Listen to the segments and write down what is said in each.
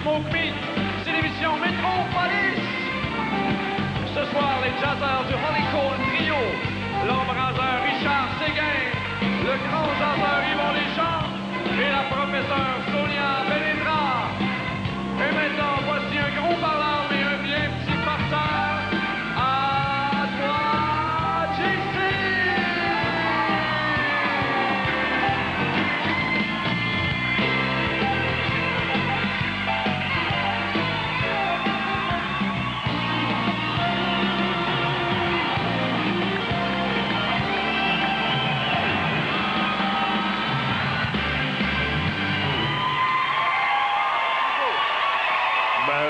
Smoke Meat. C'est l'émission Métropolis. Ce soir, les jazzeurs du Hollycourt Trio, l'embraseur Richard Séguin, le grand jazzeur Yvon Deschamps et la professeure Sonia Benedra. Et maintenant, voici un gros parleur mais un bien petit farceur. À toi, JC!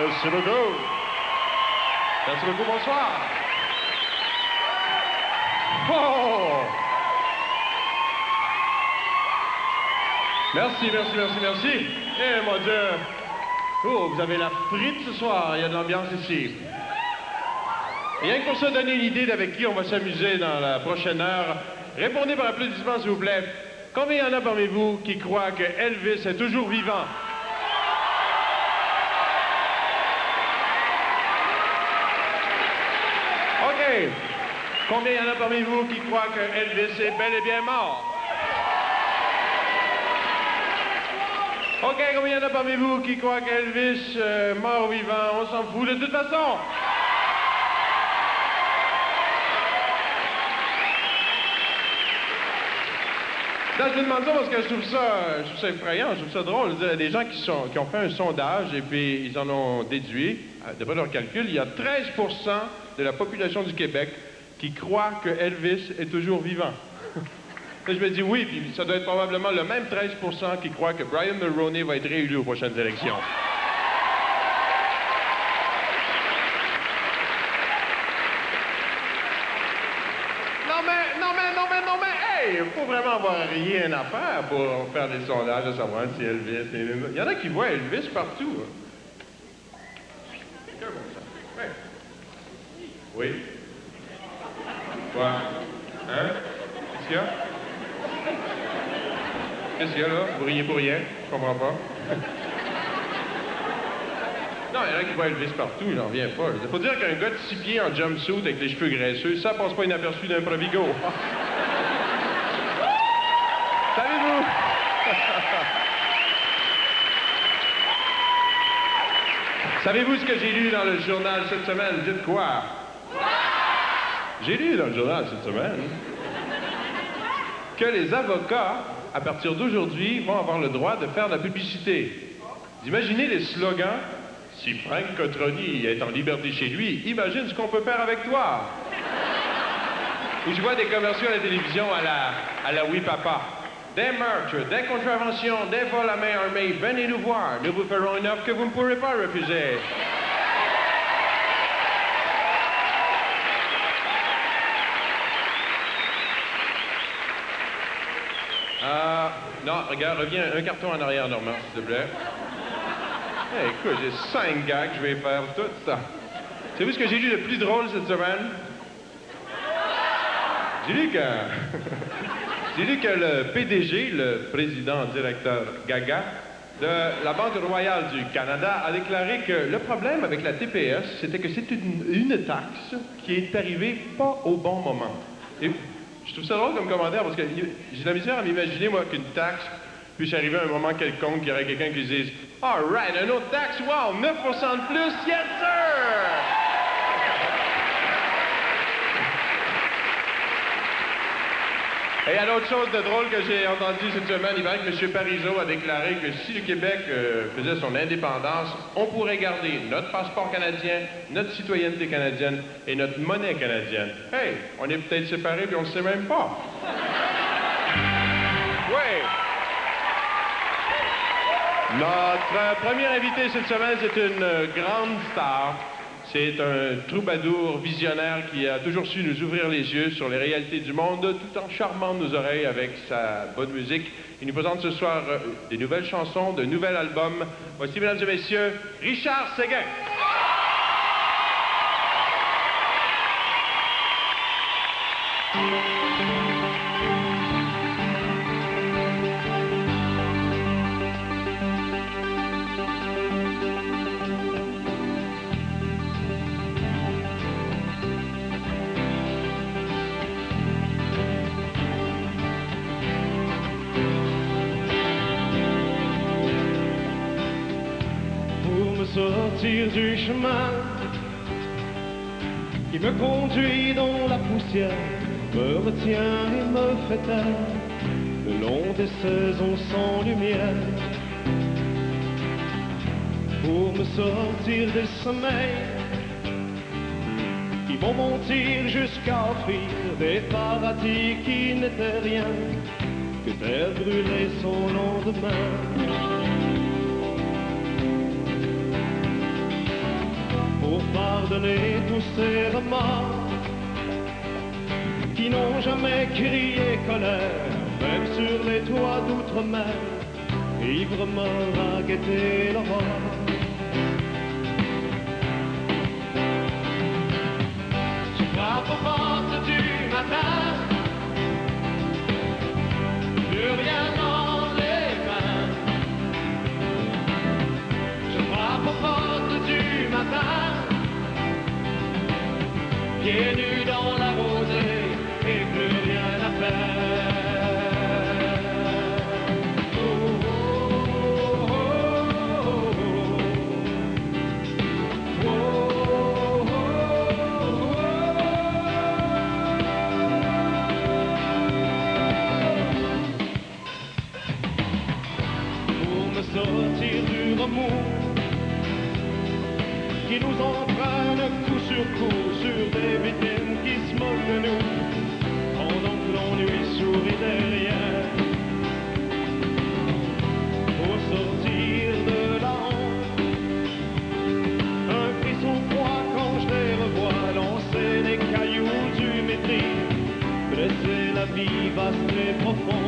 Merci beaucoup. Merci beaucoup, bonsoir. Oh! Merci. Eh, mon Dieu. Oh, vous avez la frite ce soir. Il y a de l'ambiance ici. Rien que pour ça donner une idée d'avec qui on va s'amuser dans la prochaine heure, répondez par applaudissement, s'il vous plaît. Combien il y en a parmi vous qui croient que Elvis est toujours vivant? OK. Combien il y en a parmi vous qui croient que Elvis est bel et bien mort? OK, combien il y en a parmi vous qui croient qu'Elvis, mort ou vivant, on s'en fout de toute façon? Là, je vous demande ça parce que je trouve ça effrayant, je trouve ça drôle. Il y a des gens qui ont fait un sondage et puis ils en ont déduit, d'après leur calcul, il y a 13 de la population du Québec qui croit que Elvis est toujours vivant. Là, je me dis oui, puis ça doit être probablement le même 13 qui croit que Brian Mulroney va être réélu aux prochaines élections. Non, mais, hey, il faut vraiment avoir rien à faire pour faire des sondages à savoir si Elvis est... Il y en a qui voient Elvis partout. Quelqu'un voit ça? Ouais. Oui. Quoi? Hein? Qu'est-ce qu'il y a? Qu'est-ce qu'il y a, là? Vous riez pour rien? Je comprends pas. Non, il y en a qui voient Elvis partout, il n'en revient pas. Il faut dire qu'un gars de 6 pieds en jumpsuit avec les cheveux graisseux, ça passe pas inaperçu d'un Provigo. Savez-vous? Savez-vous ce que j'ai lu dans le journal cette semaine? Dites quoi? J'ai lu dans le journal cette semaine que les avocats, à partir d'aujourd'hui, vont avoir le droit de faire de la publicité. Vous imaginez les slogans? Si Frank Cotroni est en liberté chez lui, imagine ce qu'on peut faire avec toi. Ou je vois des commerciaux à la télévision à la Oui Papa. Des meurtres, des contraventions, des vols à main armée, venez nous voir. Nous vous ferons une offre que vous ne pourrez pas refuser. Non, regarde, reviens un carton en arrière, Normand, s'il te plaît. Hey, écoute, j'ai 5 gags, je vais faire tout ça. Savez-vous ce que j'ai lu de plus drôle cette semaine? J'ai lu que le PDG, le président directeur Gaga, de la Banque royale du Canada a déclaré que le problème avec la TPS, c'était que c'est une taxe qui est arrivée pas au bon moment. Et je trouve ça drôle comme commentaire parce que j'ai la misère à m'imaginer, moi, qu'une taxe puisse arriver à un moment quelconque, qu'il y aurait quelqu'un qui dise « All right, une autre taxe, wow, 9 de plus, yes sir! » Et il y a d'autres choses de drôles que j'ai entendues cette semaine. Il paraît que M. Parizeau a déclaré que si le Québec faisait son indépendance, on pourrait garder notre passeport canadien, notre citoyenneté canadienne et notre monnaie canadienne. Hey, on est peut-être séparés puis on ne le sait même pas. Oui. Notre premier invité cette semaine, c'est une grande star. C'est un troubadour visionnaire qui a toujours su nous ouvrir les yeux sur les réalités du monde tout en charmant nos oreilles avec sa bonne musique. Il nous présente ce soir des nouvelles chansons, de nouvel album. Voici, mesdames et messieurs, Richard Séguin. sortir du chemin qui me conduit dans la poussière, me retient et me fait taire le long des saisons sans lumière. Pour me sortir des sommeils qui vont monter jusqu'à offrir des paradis qui n'étaient rien que terre brûlée son lendemain. Pour pardonner tous ces remords qui n'ont jamais crié colère, même sur les toits d'outre-mer, ivre mort à guetter l'aurore. Je frappe aux portes du matin, plus rien dans les mains. Je frappe aux portes du matin, pieds nus dans la rosée et plus rien à faire. Sortir du remous qui nous entraîne coup sur coup sur des victimes qui se moquent de nous pendant que l'ennui sourit derrière. Pour sortir de la honte, un frisson froid quand je les revois lancer les cailloux du mépris, blesser la vie vaste et profonde.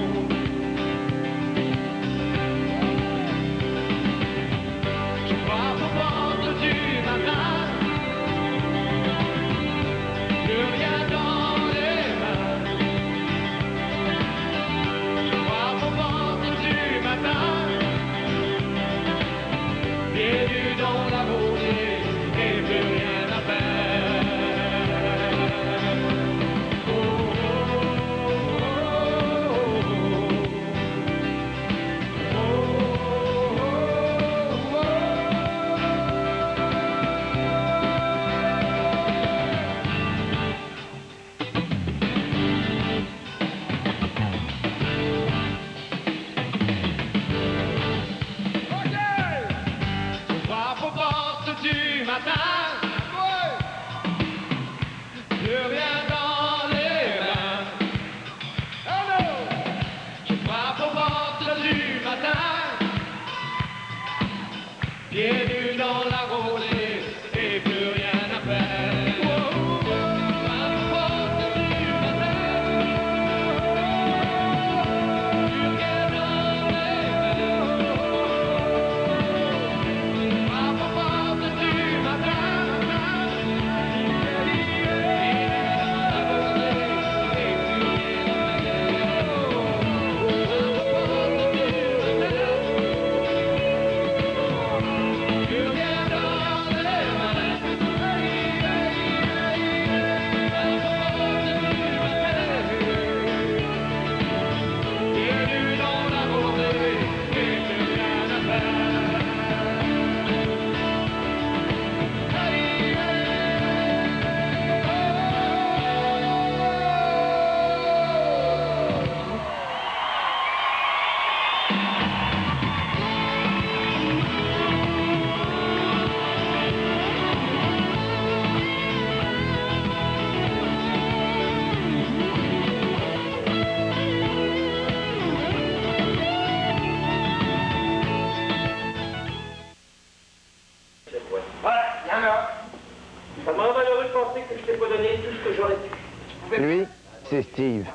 Lui, c'est Steve,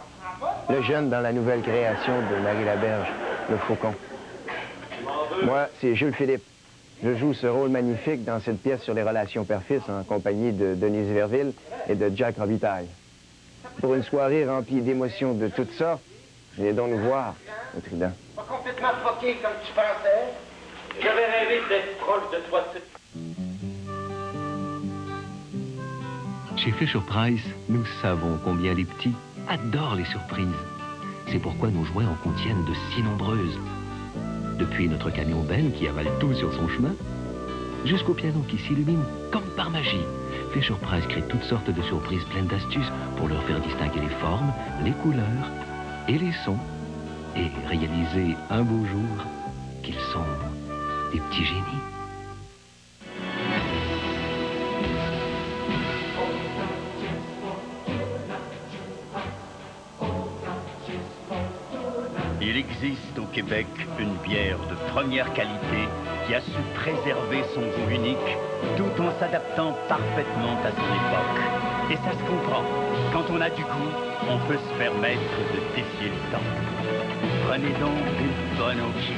le jeune dans la nouvelle création de Marie Laberge, le Faucon. Moi, c'est Jules Philippe. Je joue ce rôle magnifique dans cette pièce sur les relations père-fils en compagnie de Denise Verville et de Jack Robitaille. Pour une soirée remplie d'émotions de toutes sortes, venez donc nous voir au Trident. Pas complètement foqué comme tu pensais. J'avais rêvé d'être proche de toi. Chez Fisher-Price, nous savons combien les petits adorent les surprises. C'est pourquoi nos jouets en contiennent de si nombreuses. Depuis notre camion Ben qui avale tout sur son chemin, jusqu'au piano qui s'illumine comme par magie. Fisher-Price crée toutes sortes de surprises pleines d'astuces pour leur faire distinguer les formes, les couleurs et les sons, et réaliser un beau jour qu'ils sont des petits génies. Il existe au Québec une bière de première qualité qui a su préserver son goût unique tout en s'adaptant parfaitement à son époque. Et ça se comprend. Quand on a du goût, on peut se permettre de défier le temps. Prenez donc une bonne OQ.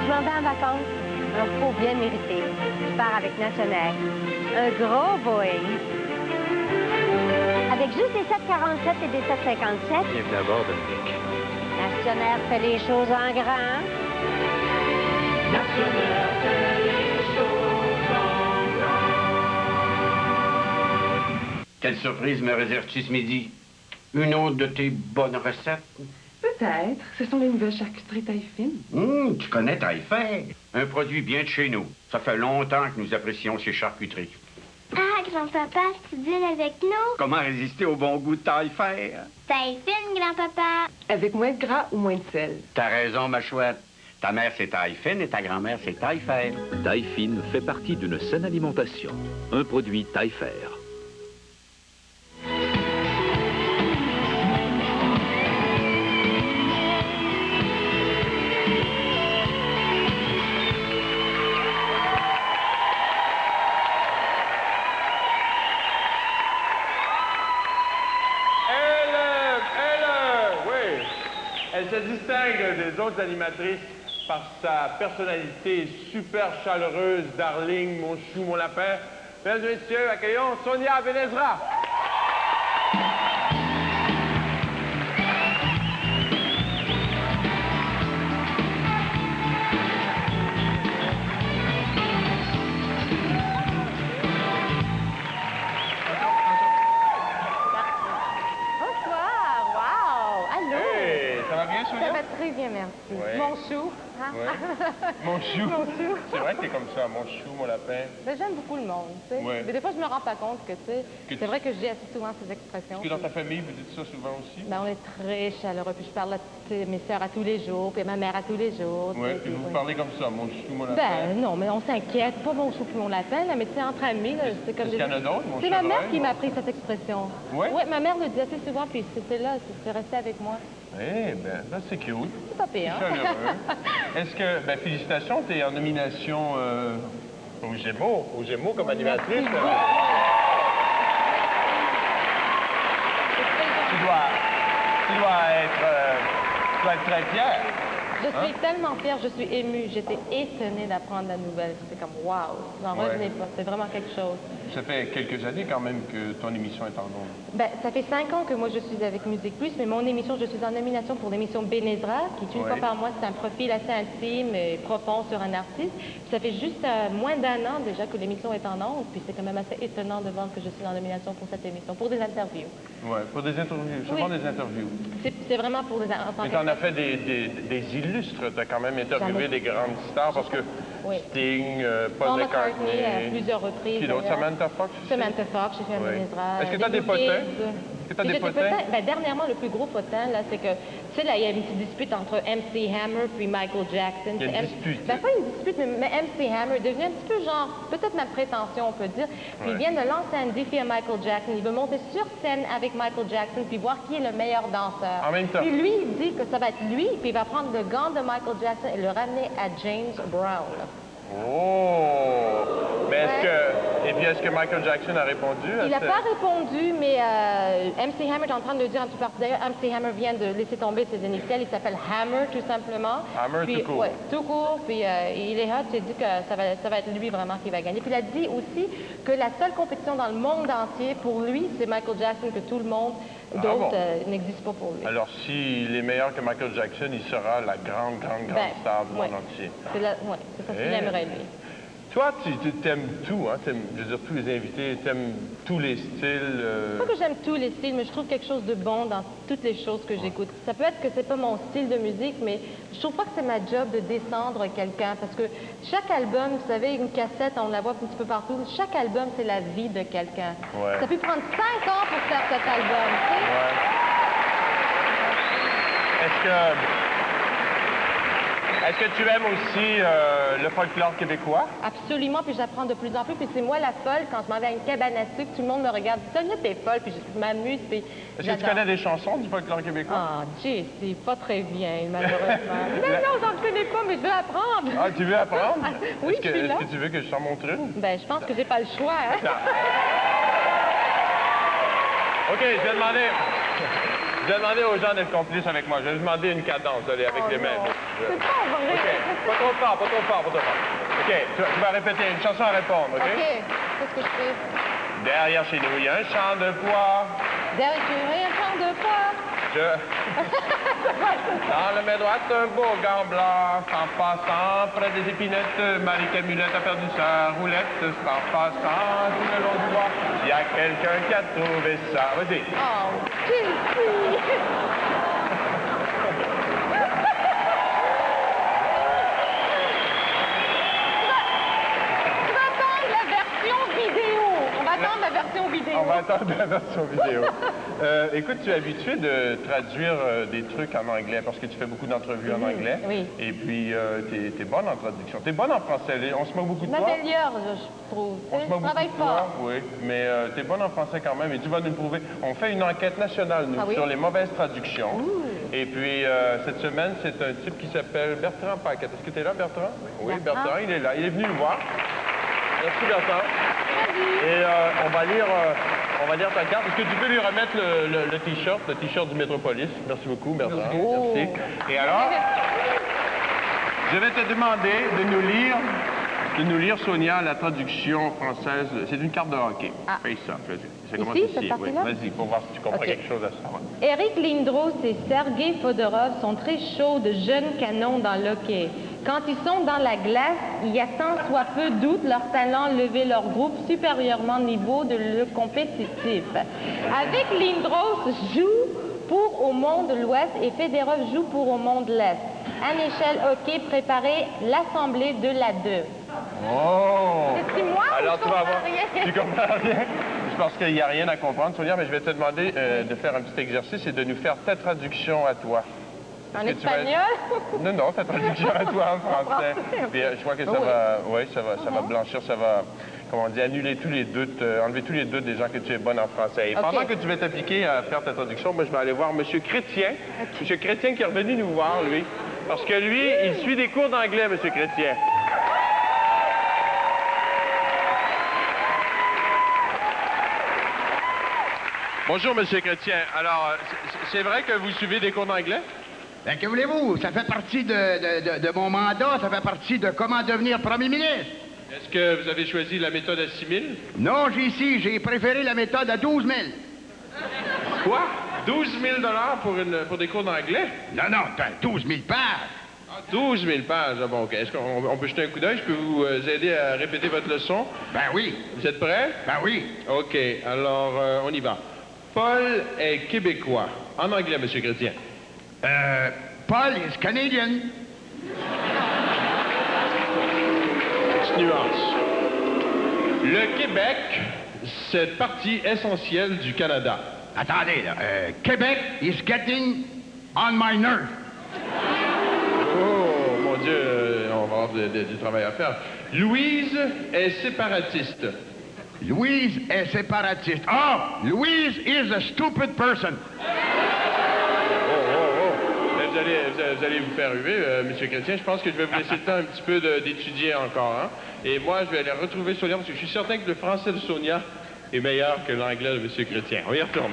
Je m'en vais en vacances. Un repos bien mérité. Je pars avec Nationair. Un gros Boeing. Avec juste des 747 et des 757. Bienvenue à bord, Dominique. Nationair fait les choses en grand. Nationaire fait les choses en grand. Quelle surprise me réserves-tu ce midi? Une autre de tes bonnes recettes? Peut-être. Ce sont les nouvelles charcuteries taille fine. Tu connais Taillefer. Un produit bien de chez nous. Ça fait longtemps que nous apprécions ces charcuteries. Ah, grand-papa, tu dînes avec nous? Comment résister au bon goût de Taillefer? Taille fine, grand-papa. Avec moins de gras ou moins de sel. T'as raison, ma chouette. Ta mère, c'est taille fine et ta grand-mère, c'est Taillefer. Taille fine fait partie d'une saine alimentation. Un produit Taillefer. Elle se distingue des autres animatrices par sa personnalité super chaleureuse, darling, mon chou, mon lapin. Mesdames et messieurs, accueillons Sonia Benezra. Bonsoir. Wow. Allô. Hey, ça va bien, Sonia? Ça va très bien, merci. Ouais. Mon chou. Hein? Ouais. Mon chou. Mon chou. C'est vrai que t'es comme ça, mon chou, mon lapin. Ben, j'aime beaucoup le monde, tu sais. Ouais. Mais des fois, je me rends pas compte que, tu sais, Que c'est vrai que je dis assez souvent ces expressions. Est-ce que dans ta famille, vous dites ça souvent aussi? Ben, on est très chaleureux. Puis je parle à mes sœurs à tous les jours, puis à ma mère à tous les jours. tu Oui, sais, puis vous ouais. parlez comme ça, mon chou, mon lapin. Ben non, mais on s'inquiète. Pas mon chou puis mon lapin, là, mais tu sais, entre amis, là, c'est comme Est-ce qu'il y en a d'autres, mon C'est ma chevreuil, mère qui mon- m'a appris cette expression. Ouais? Oui, ma mère le dit assez souvent, puis c'était là, c'est resté avec moi. Eh ben, là, c'est cute. C'est pas pire, hein? Chaleureux. Est-ce que, ben, félicitations, t'es en nomination aux Gémeaux comme animatrice. Tu dois être très fière. Je suis tellement fière, je suis émue. J'étais étonnée d'apprendre la nouvelle. C'était comme, waouh, j'en Ouais. revenais pas. C'est vraiment quelque chose. Ça fait quelques années quand même que ton émission est en ondes. Ben, ça fait 5 ans que moi je suis avec Musique Plus, mais mon émission, je suis en nomination pour l'émission Benezra, qui est une Ouais. fois par mois, c'est un profil assez intime et profond sur un artiste. Puis ça fait juste moins d'1 an déjà que l'émission est en ondes, puis c'est quand même assez étonnant de voir que je suis en nomination pour cette émission, pour des interviews. Oui, pour des interviews, souvent des interviews. C'est vraiment pour des en tant Mais que- t'en as fait des illustres, t'as quand même interviewé des grandes stars, parce que Oui. Sting, Paul McCartney, à plusieurs reprises. Qui d'autre? d'ailleurs. Samantha Fox aussi? Samantha Fox, j'ai fait un Oui. Benezra. Est-ce que t'as des potins? Est-ce que t'as des potins? Ben, dernièrement, le plus gros potin, là, c'est que, tu sais, là, il y a une petite dispute entre MC Hammer puis Michael Jackson. Il y a une C'est dispute? Ben, pas une dispute, mais MC Hammer est devenu un petit peu genre, peut-être ma prétention, on peut dire. Puis il vient de lancer un défi à Michael Jackson. Il veut monter sur scène avec Michael Jackson puis voir qui est le meilleur danseur. En même temps. Puis lui, il dit que ça va être lui, puis il va prendre le gant de Michael Jackson et le ramener à James Brown. Oh! Mais est-ce que Michael Jackson a répondu à Il n'a ce- pas répondu, mais MC Hammer est en train de le dire en tout partie. D'ailleurs, MC Hammer vient de laisser tomber ses initiales. Il s'appelle Hammer, tout simplement. Hammer, Puis, tout court. Ouais, tout court. Puis il est hot. Il a dit que ça va être lui vraiment qui va gagner. Puis il a dit aussi que la seule compétition dans le monde entier, pour lui, c'est Michael Jackson, que tout le monde d'autres bon? n'existe pas pour lui. Alors, s'il est meilleur que Michael Jackson, il sera la grande Ben, star du ouais. monde entier. C'est ça qu'il Eh. aimerait, lui. Toi, tu t'aimes tout, hein? Je veux dire, tous les invités, t'aimes tous les styles. Pas que j'aime tous les styles, mais je trouve quelque chose de bon dans toutes les choses que j'écoute. Ça peut être que c'est pas mon style de musique, mais je trouve pas que c'est ma job de descendre quelqu'un, parce que chaque album, vous savez, une cassette, on la voit un petit peu partout, chaque album, c'est la vie de quelqu'un. Ouais. Ça peut prendre 5 ans pour faire cet album, tu sais? Ouais. Est-ce que tu aimes aussi le folklore québécois? Absolument, puis j'apprends de plus en plus. Puis c'est moi la folle quand je m'en vais à une cabane à sucre, tout le monde me regarde. Sonia, t'es folle, puis je m'amuse, puis Est-ce que tu connais des chansons du folklore québécois? Ah, Jay, c'est pas très bien, malheureusement. Non, j'en connais pas, mais je veux apprendre. Ah, tu veux apprendre? Oui, je suis là. Est-ce que tu veux que je t'en montre une? Ben, je pense que j'ai pas le choix, hein? OK, je vais demander aux gens d'être complices avec moi. Je vais demander une cadence, allez, avec les mains. C'est pas vrai. OK, pas trop fort. OK, tu vas répéter une chanson à répondre, OK? OK, qu'est-ce que je fais? Derrière chez nous, il y a un champ de pois. Derrière chez nous, il y a un champ de pois. Dans la main droite, un beau gant blanc. En passant près des épinettes, Marie-Camulette a perdu sa roulette. En passant tout le long du bois, il y a quelqu'un qui a trouvé ça. Vas-y. Oh, Jessie! Tu vas attendre la version vidéo. On va attendre la version vidéo. On va attendre la version vidéo. Écoute, tu es habitué de traduire des trucs en anglais parce que tu fais beaucoup d'entrevues en anglais. Oui. Et puis, tu es bonne en traduction. Tu es bonne en français. On se moque beaucoup de Je toi. m'améliore, je trouve. On se moque Je travaille beaucoup de toi, fort. oui. Mais tu es bonne en français quand même et tu vas nous le prouver. On fait une enquête nationale, nous, Ah oui? sur les mauvaises traductions. Et puis, cette semaine, c'est un type qui s'appelle Bertrand Paquette. Est-ce que tu es là, Bertrand? Oui, Bertrand, il est là. Il est venu nous voir. Merci, Bertrand. Et on va lire ta carte. Est-ce que tu peux lui remettre le T-shirt du Métropolis? Merci beaucoup, Bertrand. Merci. Et alors, je vais te demander de nous lire, Sonia, la traduction française. C'est une carte de hockey. Fais ça, vas-y. Ça commence Ici, ici. cette Oui. partie-là? Vas-y, pour voir si tu comprends OK. quelque chose à ça. Éric Lindros et Sergei Fodorov sont très chauds de jeunes canons dans l'hockey. Quand ils sont dans la glace, il y a tant soit peu doute leur talent lever leur groupe supérieurement au niveau de le compétitif. Avec Lindros joue pour au monde l'Ouest et Fedorov joue pour au monde l'Est. À l'échelle hockey, préparez l'assemblée de la 2. Oh! C'est moi Alors, ou je tu vas comprends voir. rien? Tu comprends rien? Je pense qu'il n'y a rien à comprendre, Sonia, mais je vais te demander de faire un petit exercice et de nous faire ta traduction à toi. En Est-ce que tu vas espagnol? Non, ta traduction à toi en français. Puis, je crois que ça va blanchir, ça va, comment on dit, annuler tous les doutes, enlever tous les doutes des gens que tu es bonne en français. Et pendant que tu vas t'appliquer à faire ta traduction, moi, je vais aller voir M. Chrétien. M. Chrétien qui est revenu nous voir, lui. Parce que lui, il suit des cours d'anglais, M. Chrétien. Bonjour, M. Chrétien. Alors, c'est vrai que vous suivez des cours d'anglais? Ben, que voulez-vous? Ça fait partie de mon mandat, ça fait partie de comment devenir premier ministre. Est-ce que vous avez choisi la méthode à 6 000? Non, j'ai préféré la méthode à 12 000. Quoi? 12 000 pour des cours d'anglais? Non, 12 000 pages. Ah, 12 000 pages. Ah, bon, OK. Est-ce qu'on peut jeter un coup d'œil? Je peux vous aider à répéter votre leçon? Ben oui. Vous êtes prêts? Ben oui. OK. Alors, on y va. Paul est québécois. En anglais, M. Chrétien. Paul is Canadian. Petite nuance. Le Québec, c'est partie essentielle du Canada. Attendez, là. Québec is getting on my nerve. Oh, mon Dieu, on va avoir du travail à faire. Louise est séparatiste. Louise est séparatiste. Oh, Louise is a stupid person. Vous allez vous faire huer, M. Chrétien. Je pense que je vais vous laisser le temps un petit peu d'étudier encore. Hein? Et moi, je vais aller retrouver Sonia, parce que je suis certain que le français de Sonia est meilleur que l'anglais de M. Chrétien. On y retourne.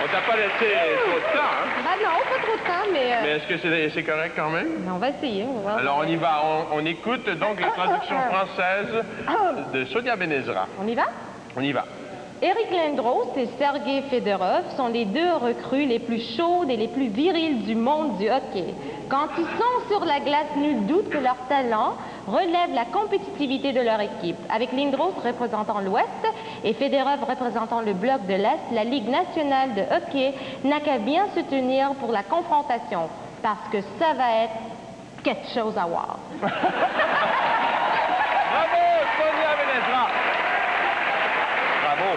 On t'a pas laissé trop de temps, hein? Ah non, pas trop de temps, mais... Mais est-ce que c'est correct quand même? On va essayer, on va voir. Alors, on y va. On écoute donc la traduction française de Sonia Benezra. On y va? On y va. Eric Lindros et Sergei Fedorov sont les deux recrues les plus chaudes et les plus viriles du monde du hockey. Quand ils sont sur la glace, nul doute que leur talent relève la compétitivité de leur équipe. Avec Lindros représentant l'Ouest et Fedorov représentant le bloc de l'Est, la Ligue nationale de hockey n'a qu'à bien se tenir pour la confrontation, parce que ça va être quelque chose à voir. Bravo, Sonia Venestra. Bravo.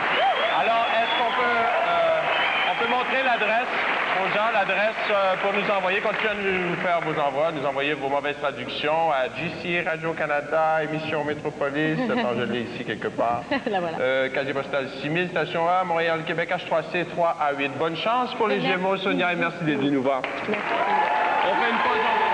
Alors, est-ce qu'on peut montrer l'adresse aux gens, l'adresse pour nous envoyer, continuez à nous faire vos envois, nous envoyer vos mauvaises traductions à GC, Radio-Canada, émission Métropolis, attends, je l'ai ici quelque part. La voilà. Casier postal 6000, station A, Montréal, Québec, H3C, 3A8. Bonne chance pour les Gémeaux, Sonia, et merci d'être venue nous voir. Merci. On fait une pause, on revient.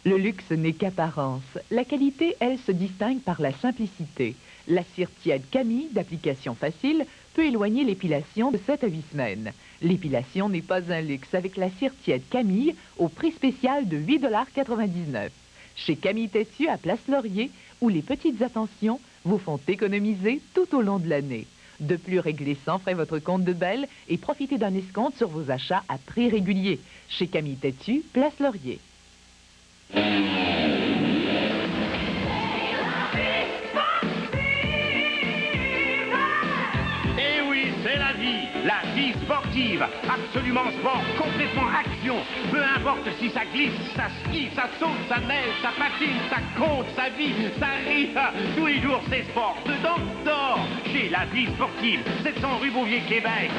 Le luxe n'est qu'apparence. La qualité, elle, se distingue par la simplicité. La cire tiède Camille, d'application facile, peut éloigner l'épilation de 7 à 8 semaines. L'épilation n'est pas un luxe avec la cire tiède Camille au prix spécial de 8,99 $. Chez Camille Tessieux à Place Laurier, où les petites attentions vous font économiser tout au long de l'année. De plus, réglez sans frais votre compte de Belle et profitez d'un escompte sur vos achats à prix régulier. Chez Camille Tessieux, Place Laurier. Eh oui, c'est la vie sportive, absolument sport, complètement action. Peu importe si ça glisse, ça skie, ça saute, ça neige, ça patine, ça compte, ça vit, ça rit. Tous les jours, c'est sport, dedans, dehors, chez la vie sportive, 700 rue Beauvier, Québec.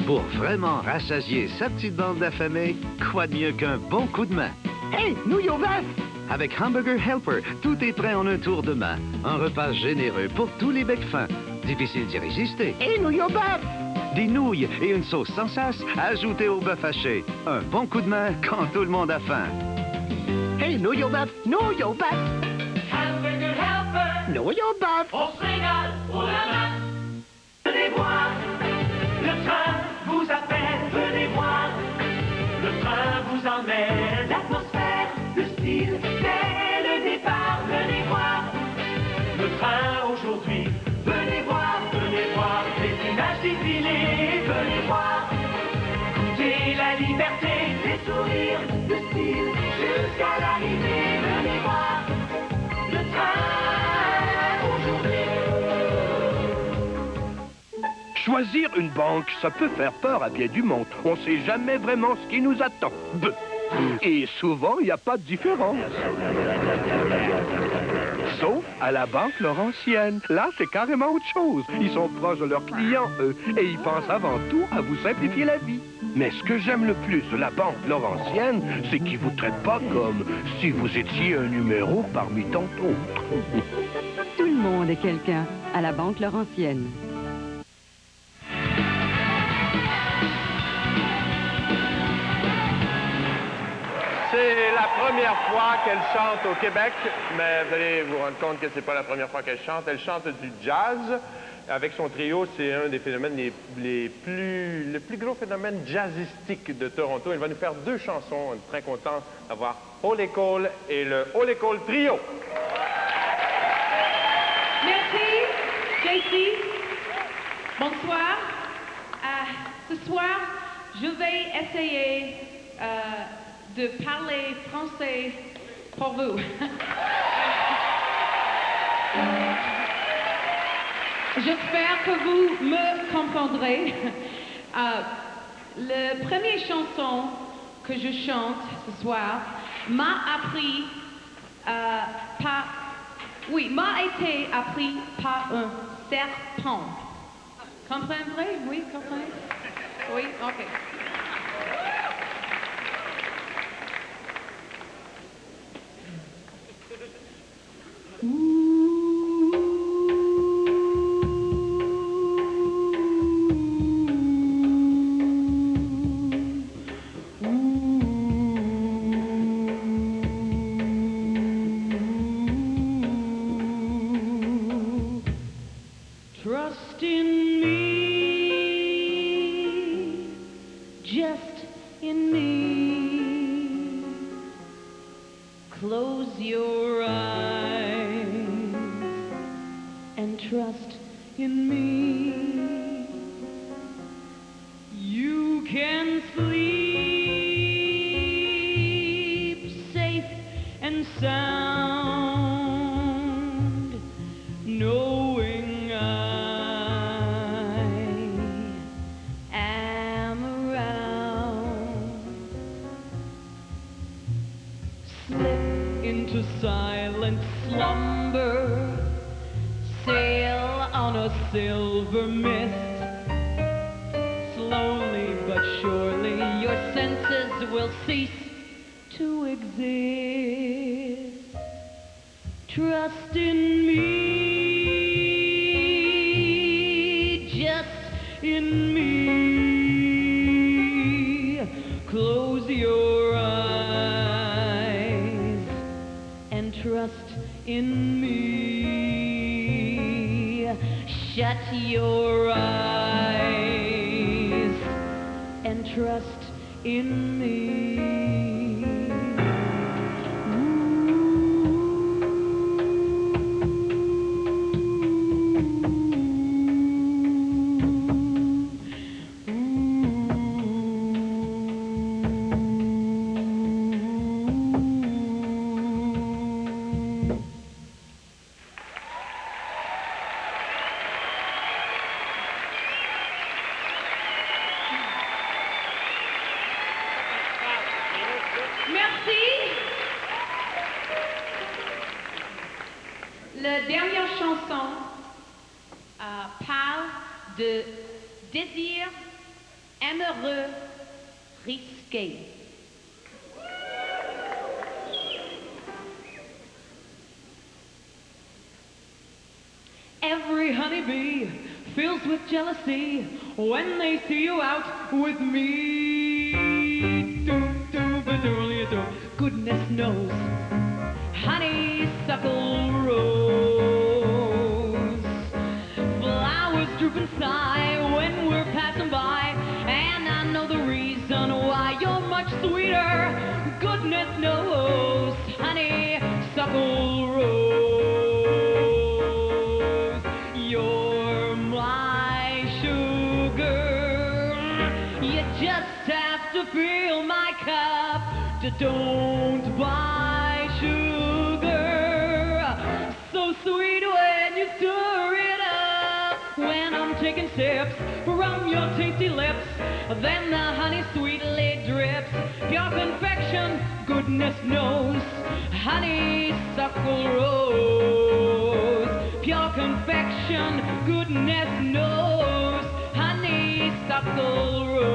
Pour vraiment rassasier sa petite bande d'affamés, quoi de mieux qu'un bon coup de main? Hey, nouilles au bœuf! Avec Hamburger Helper, tout est prêt en un tour de main. Un repas généreux pour tous les becs fins. Difficile d'y résister. Hey, nouilles au bœuf! Des nouilles et une sauce sans sas ajoutée au bœuf haché. Un bon coup de main quand tout le monde a faim. Hey, nouilles au bœuf! Nouilles au bœuf! Hamburger Helper! Nouilles au bœuf! On se régale pour la main! Venez voir! Le train vous appelle, venez voir. Le train vous emmène, l'atmosphère, le style, dès le départ, venez voir. Le train aujourd'hui, venez voir, les images défilées, venez voir. Goûtez la liberté, les sourires, le style, jusqu'à l'arrivée, venez voir. Le train aujourd'hui. Choisir une banque, ça peut faire peur à bien du monde. On ne sait jamais vraiment ce qui nous attend. Et souvent, il n'y a pas de différence. Sauf à la Banque Laurentienne. Là, c'est carrément autre chose. Ils sont proches de leurs clients, eux, et ils pensent avant tout à vous simplifier la vie. Mais ce que j'aime le plus de la Banque Laurentienne, c'est qu'ils vous traitent pas comme si vous étiez un numéro parmi tant d'autres. Tout le monde est quelqu'un à la Banque Laurentienne. C'est la première fois qu'elle chante au Québec, mais vous allez vous rendre compte que c'est pas la première fois qu'elle chante. Elle chante du jazz. Avec son trio, c'est un des phénomènes le plus gros phénomène jazzistique de Toronto. Elle va nous faire 2 chansons. On est très content d'avoir Holy Cole et le Holy Cole Trio. Merci, JC. Bonsoir. Ce soir, je vais essayer de parler français pour vous. J'espère que vous me comprendrez. La première chanson que je chante ce soir m'a été appris par un serpent. Comprenez? Oui, comprenez? Oui, ok. in me. Close your eyes and trust in me. You can sleep safe and sound, knowing I am around. Slip into silent slumber, sail on a silver mist. Slowly but surely your senses will cease to exist. Trust in me, just in me. Close your eyes and trust in me. Shut your eyes and trust in me. Merci. La dernière chanson parle de désir amoureux risqué. Every honeybee fills with jealousy when they see you out with me. Goodness knows, honeysuckle rose. Flowers droop and sigh when we're passing by, and I know the reason why you're much sweeter. Goodness knows, honeysuckle rose. You're my sugar. You just have to fill my cup. Don't buy sugar, so sweet when you stir it up. When I'm taking sips from your tasty lips, then the honey sweetly drips. Pure confection, goodness knows, honeysuckle rose. Pure confection, goodness knows, honeysuckle rose.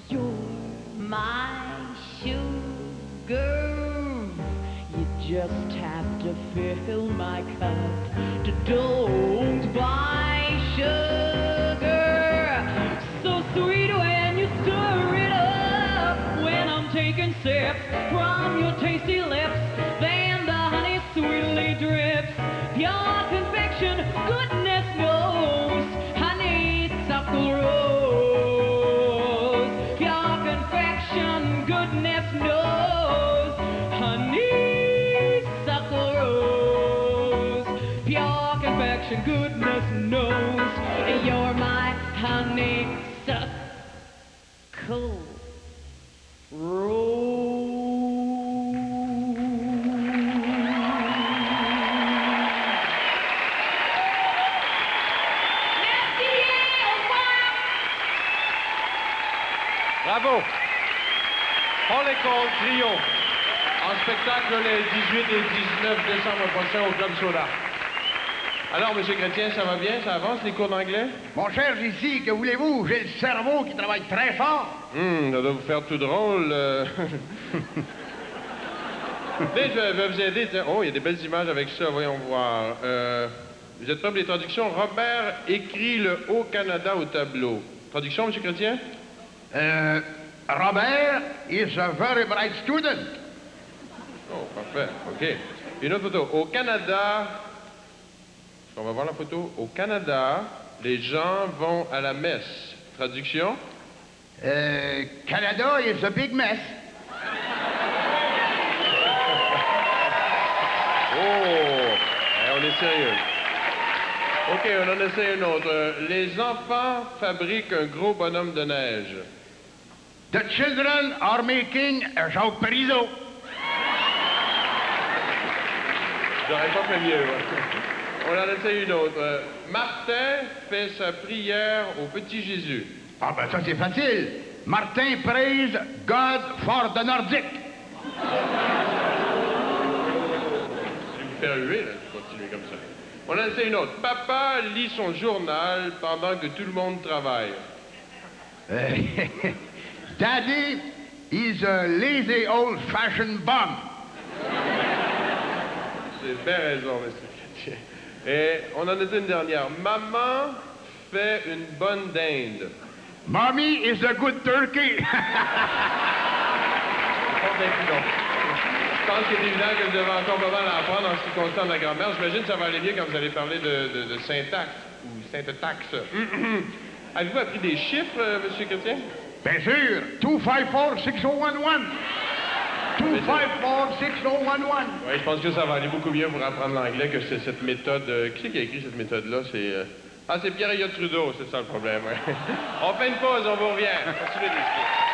You're my sugar. You just have to fill my cup. Don't buy sugar. So sweet when you stir it up. When I'm taking sips from your tasty lips, then the honey sweetly drips. Pure confection, goodness knows, honeysuckle rose. Pure confection, goodness knows, honeysuckle rose. Pure confection, goodness knows, you're my honeysuckle rose. Bravo! Hall Call Trio, en spectacle les 18 et 19 décembre prochains au Club Soda. Alors, M. Chrétien, ça va bien? Ça avance, les cours d'anglais? Mon cher JC, que voulez-vous? J'ai le cerveau qui travaille très fort. Ça doit vous faire tout drôle. Mais je vais vous aider. Tiens. Oh, il y a des belles images avec ça. Voyons voir. Vous êtes prêts pour les traductions? Robert écrit le Haut-Canada au tableau. Traduction, M. Chrétien? Robert is a very bright student. Oh, parfait. OK. Une autre photo. Au Canada... On va voir la photo. Au Canada, les gens vont à la messe. Traduction? Canada is a big mess. Oh! On est sérieux. OK, on en essaie une autre. Les enfants fabriquent un gros bonhomme de neige. The children are making a Jacques Parizeau. J'aurais pas fait mieux. On en essaie une autre. Martin fait sa prière au petit Jésus. Ah ben ça c'est facile. Martin praise God for the Nordic. Je vais vous faire huer, là, je continue comme ça. On en essaie une autre. Papa lit son journal pendant que tout le monde travaille. Daddy is a lazy old-fashioned bum. C'est bien raison, M. Chrétien. Et on en a dit une dernière. Maman fait une bonne dinde. Mommy is a good turkey. Je pense qu'il est évident que vous devez encore pas mal apprendre en ce qui concerne la grammaire. J'imagine que ça va aller mieux quand vous allez parler de syntaxe ou syntaxe. Avez-vous appris des chiffres, M. Chrétien? Bien sûr. 254-6011. 254-6011. Oui, je pense que ça va aller beaucoup mieux pour apprendre l'anglais que c'est cette méthode. Qui c'est qui a écrit cette méthode-là? C'est Pierre-Éliott Trudeau, c'est ça le problème. Ouais. On fait une pause, on vous revient. Continuez d'expliquer.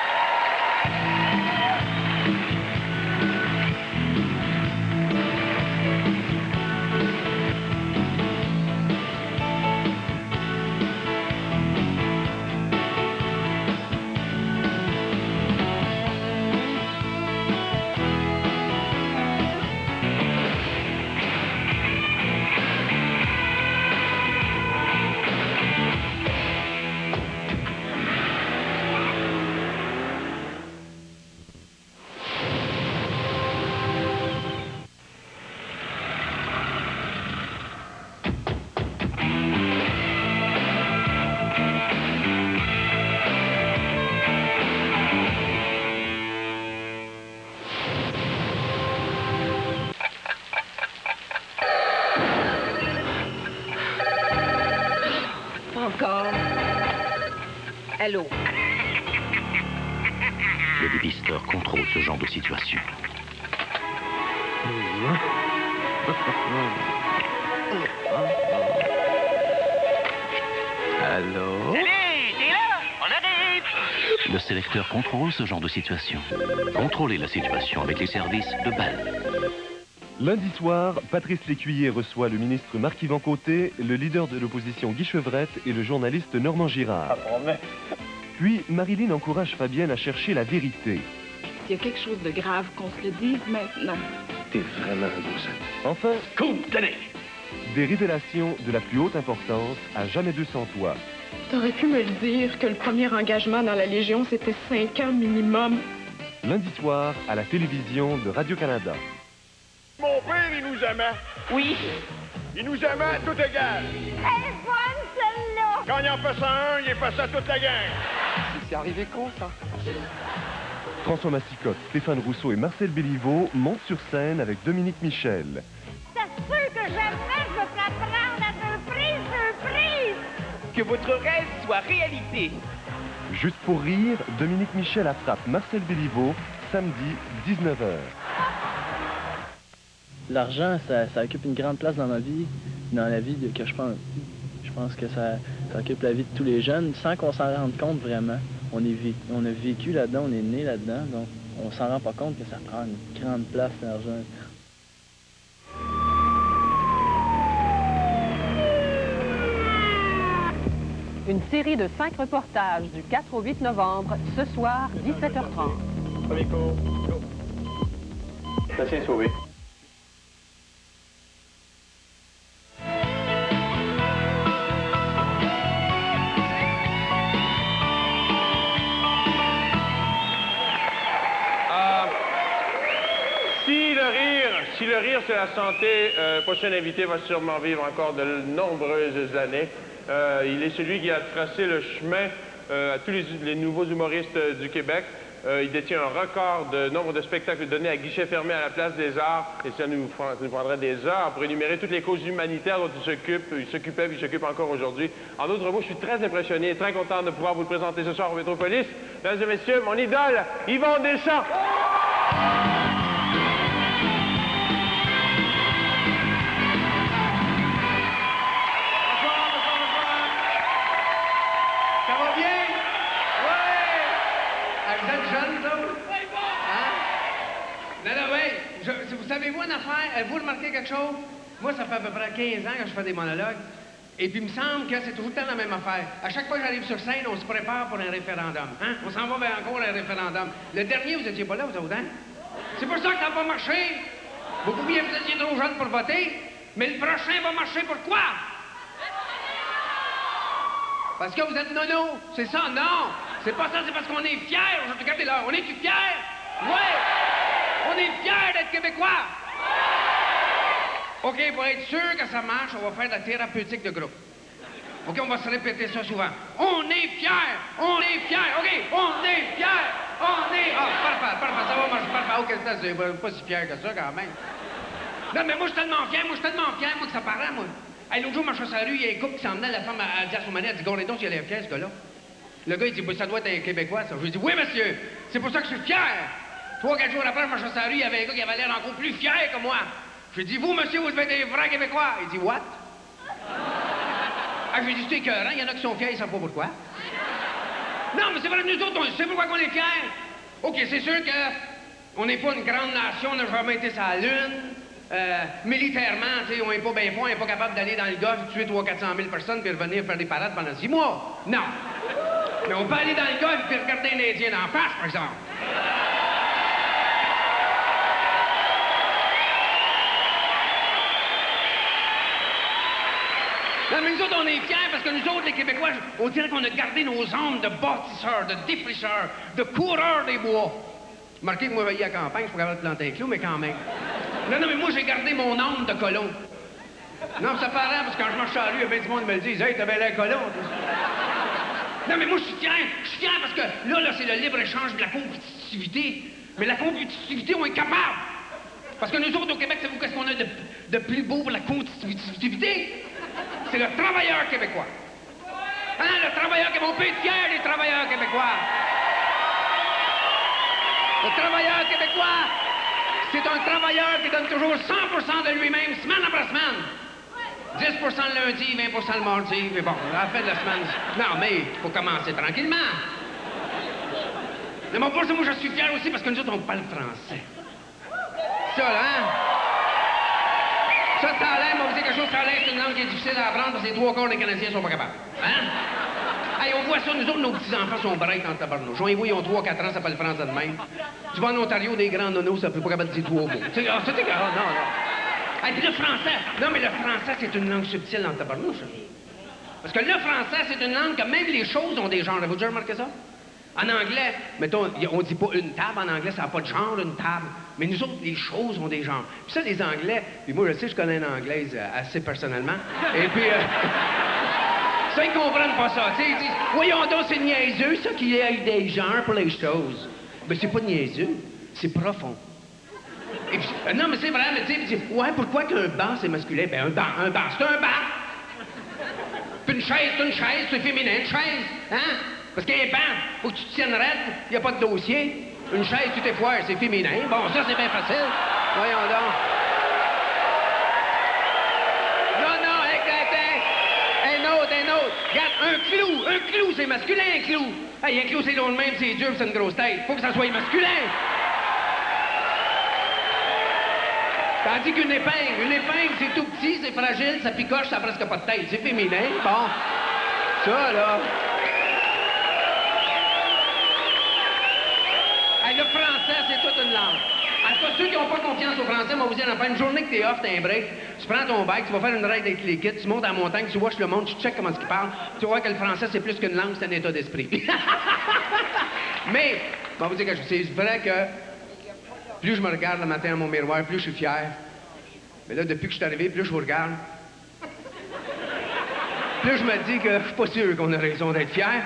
Allô? Le dépisteur contrôle ce genre de situation. Allô? Salut, t'es là? On arrive! Le sélecteur contrôle ce genre de situation. Contrôlez la situation avec les services de Bell. Lundi soir, Patrice Lécuyer reçoit le ministre Marc-Yvan Côté, le leader de l'opposition Guy Chevrette et le journaliste Normand Girard. Puis, Marilyn encourage Fabienne à chercher la vérité. S'il y a quelque chose de grave, qu'on se le dise maintenant. T'es vraiment un beau sac. Enfin, des révélations de la plus haute importance à Jamais 200 toi. T'aurais pu me le dire que le premier engagement dans la Légion, c'était 5 ans minimum. Lundi soir, à la télévision de Radio-Canada. Mon père, il nous aimait. Oui. Il nous aimait tout égal. Elle est bonne, celle-là! Quand il en fait ça un, il est fait ça toute la gang. C'est arrivé con, ça. François Massicotte, Stéphane Rousseau et Marcel Béliveau montent sur scène avec Dominique Michel. C'est sûr que jamais je me ferai prendre à surprise! Que votre rêve soit réalité. Juste pour rire, Dominique Michel attrape Marcel Béliveau samedi 19h. L'argent, ça occupe une grande place dans ma vie, dans la vie que je pense. Je pense que ça occupe la vie de tous les jeunes sans qu'on s'en rende compte vraiment. On a vécu là-dedans, on est né là-dedans, donc on s'en rend pas compte que ça prend une grande place, l'argent. Une série de 5 reportages du 4 au 8 novembre, ce soir, 17h30. Premier coup, go. Station sauvée. Si le rire, c'est la santé, prochain invité va sûrement vivre encore de nombreuses années. Il est celui qui a tracé le chemin à tous les nouveaux humoristes du Québec. Il détient un record de nombre de spectacles donnés à guichet fermé à la Place des Arts. Et ça nous prendrait des heures pour énumérer toutes les causes humanitaires dont il s'occupait et il s'occupe encore aujourd'hui. En d'autres mots, je suis très impressionné et très content de pouvoir vous le présenter ce soir au Métropolis. Mesdames et messieurs, mon idole, Yvon Deschamps. Ça va bien? Ouais! Vous êtes jeune, ça? Hein? Non, oui. Vous savez-vous une affaire? Vous remarquez quelque chose? Moi, ça fait à peu près 15 ans que je fais des monologues. Et puis, il me semble que c'est tout le temps la même affaire. À chaque fois que j'arrive sur scène, on se prépare pour un référendum. Hein? On s'en va vers encore un référendum. Le dernier, vous étiez pas là, vous autres, hein? C'est pour ça que ça n'a pas marché. Vous pouviez, vous étiez trop jeune pour voter. Mais le prochain va marcher pourquoi? Parce que vous êtes nono. C'est ça, non. C'est pas ça, c'est parce qu'on est fiers. Regardez là, on est-tu fiers? Ouais! On est fiers d'être Québécois! OK, pour être sûr que ça marche, on va faire de la thérapeutique de groupe. OK, on va se répéter ça souvent. On est fiers! On est fiers! OK, on est fiers! On est... Ah, parfait, ça va marcher, parfait. OK, c'est pas si fier que ça, quand même. Non, mais moi, je suis tellement fier, moi, que ça paraît, moi. Hey, l'autre jour, je marchais sur la rue, il y a un couple qui s'en venait, la femme a dit à son mari, elle dit, gardez donc, il a l'air fier, ce gars-là. Le gars, il dit, bah, ça doit être un Québécois, ça. Je lui dis, oui, monsieur, c'est pour ça que je suis fier. 3-4 jours après, je marchais sur la rue, il y avait un gars qui avait l'air encore plus fier que moi. Je lui dis, vous, monsieur, vous devez être un vrai Québécois. Il dit, what? Ah, je lui dis, c'est écœurant, il y en a qui sont fiers, ils savent pas pourquoi. Non, mais c'est vrai, nous autres, on sait pourquoi on est fiers. OK, c'est sûr que on n'est pas une grande nation, on n'a jamais été sur la Lune. Militairement, tu sais, on n'est pas bien fort, on n'est pas capable d'aller dans le Golfe, tuer 300-400 000 personnes puis revenir faire des parades pendant 6 mois. Non. Mais on peut aller dans le Golfe puis regarder un Indien en face, par exemple. Non, mais nous autres, on est fiers parce que nous autres, les Québécois, on dirait qu'on a gardé nos âmes de bâtisseurs, de défricheurs, de coureurs des bois. Marquez que moi, je vais à la campagne, je suis pas capable de planter un clou, mais quand même. Non, mais moi, j'ai gardé mon âme de colon. Non, ça paraît, parce que quand je marche à la rue, il y a bien du monde qui me le dit, hey, t'avais l'air colon. Non, mais moi, je suis fier parce que là, c'est le libre-échange de la compétitivité. Mais la compétitivité, on est capable. Parce que nous autres, au Québec, savez-vous qu'est-ce qu'on a de plus beau pour la compétitivité? C'est le travailleur québécois. Hein, le travailleur québécois, on peut être fier des travailleurs québécois. Le travailleur québécois, c'est un travailleur qui donne toujours 100% de lui-même, semaine après semaine. 10% le lundi, 20% le mardi, mais bon, à la fin de la semaine... Non, mais il faut commencer tranquillement. Mais pour ça, moi, je suis fier aussi parce que nous autres, on parle français. Ça, là, hein? Ça a l'air, moi, vous dire quelque chose, ça a l'air, c'est une langue qui est difficile à apprendre parce que les 3 quarts des Canadiens sont pas capables. Hein? Hey, on voit ça, nous autres, nos petits-enfants sont breaks en tabarnouche. On les voit, ils ont 3-4 ans, ça parle français de même. Tu vas en Ontario, des grands nonos, ça peut pas capable de dire 3 mots. C'est non. Hey, puis le français, non, mais le français, c'est une langue subtile en tabarnouche. Parce que le français, c'est une langue que même les choses ont des genres. Avez-vous déjà remarqué ça? En anglais, mettons, on dit pas une table en anglais, ça n'a pas de genre, une table. Mais nous autres, les choses ont des genres. Puis ça, les Anglais, puis moi, je sais, je connais une Anglaise assez personnellement. Et puis, ça, ils comprennent pas ça. Tu sais, ils disent, voyons donc, c'est niaiseux, ça, qu'il y ait des genres pour les choses. Ben, c'est pas niaiseux, c'est profond. Et puis, non, mais c'est vrai, mais tu sais, ouais, pourquoi qu'un banc, c'est masculin? Ben, un banc, c'est un banc. Puis une chaise, c'est féminin, une chaise, hein? Parce qu'un banc, faut que tu te tiennes raide, il n'y a pas de dossier. Une chaise, tu t'es foire, c'est féminin. Bon, ça, c'est bien facile. Voyons donc. Non, un autre. Regarde, un clou, c'est masculin, un clou. Hey, un clou, c'est long de même, c'est dur, c'est une grosse tête. Faut que ça soit masculin. Tandis qu'une épingle, c'est tout petit, c'est fragile, ça picoche, ça a presque pas de tête. C'est féminin. Bon. Ça, là. Hey, le français, c'est toute une langue. En tout cas, ceux qui n'ont pas confiance au français, moi, vous dire, une journée que t'es off, t'as un break, tu prends ton bike, tu vas faire une ride avec les kids, tu montes à la montagne, tu watches le monde, tu checkes comment ils parlent, tu vois que le français, c'est plus qu'une langue, c'est un état d'esprit. Mais, bon, vous dire que c'est vrai que Plus je me regarde le matin à mon miroir, plus je suis fier. Mais là, depuis que je suis arrivé, plus je vous regarde, plus je me dis que je suis pas sûr qu'on a raison d'être fier.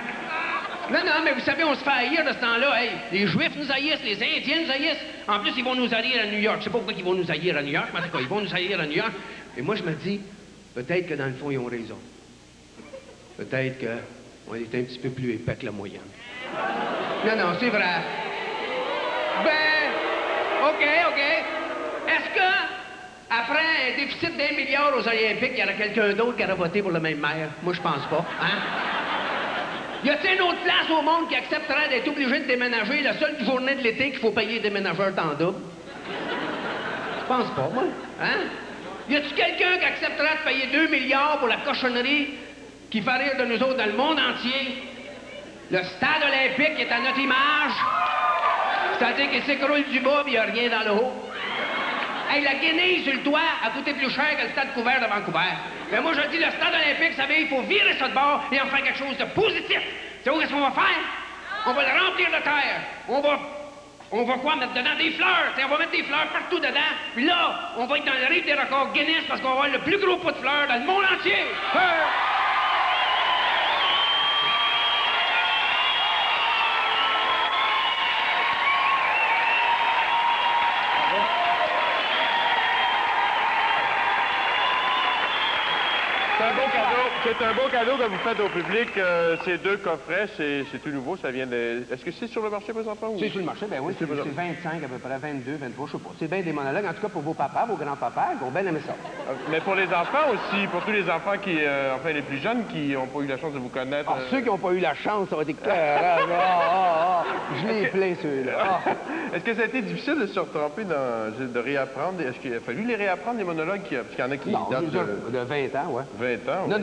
Non, non, mais vous savez, on se fait haïr de ce temps-là. Hey, les Juifs nous haïssent, les Indiens nous haïssent. En plus, ils vont nous haïr à New York. Je sais pas pourquoi ils vont nous haïr à New York, mais c'est quoi, ils vont nous haïr à New York. Et moi, je me dis, peut-être que dans le fond, ils ont raison. Peut-être qu'on est un petit peu plus épais que la moyenne. Non, non, c'est vrai. Ben, OK. Est-ce que, après un déficit d'1 milliard aux Olympiques, il y aurait quelqu'un d'autre qui aurait voté pour le même maire? Moi, je pense pas, hein? Y a-t-il une autre place au monde qui accepterait d'être obligé de déménager la seule journée de l'été qu'il faut payer les déménageurs temps double? Je pense pas, moi. Hein? Y a-t-il quelqu'un qui accepterait de payer 2 milliards pour la cochonnerie qui fait rire de nous autres dans le monde entier? Le stade olympique est à notre image. C'est-à-dire qu'il s'écroule du bas et il n'y a rien dans le haut. Hey, la guenille sur le toit a coûté plus cher que le stade couvert de Vancouver. Mais moi, je dis, le stade olympique, vous savez, il faut virer ça de bord et en faire quelque chose de positif. C'est où qu'est-ce qu'on va faire? On va le remplir de terre. On va quoi? Mettre dedans des fleurs. T'sais, on va mettre des fleurs partout dedans. Puis là, on va être dans le livre des records Guinness parce qu'on va avoir le plus gros pot de fleurs dans le monde entier. C'est un beau cadeau que vous faites au public. Ces 2 coffrets, c'est tout nouveau, ça vient de... Est-ce que c'est sur le marché présentement? C'est sur le marché, ben oui, c'est 25 à peu près, 22, 23, je sais pas. C'est bien des monologues, en tout cas pour vos papas, vos grands-papas, ils vont bien aimer ça. Mais pour les enfants aussi, pour tous les enfants qui, enfin les plus jeunes qui n'ont pas eu la chance de vous connaître. Ah, ceux qui n'ont pas eu la chance, ça va être je les plains, ceux-là. Est-ce que ça a été difficile de se retremper de réapprendre? Est-ce qu'il a fallu les réapprendre, les monologues? Parce qu'il y en a qui datent de 20 ans, ouais. 20 ans, oui.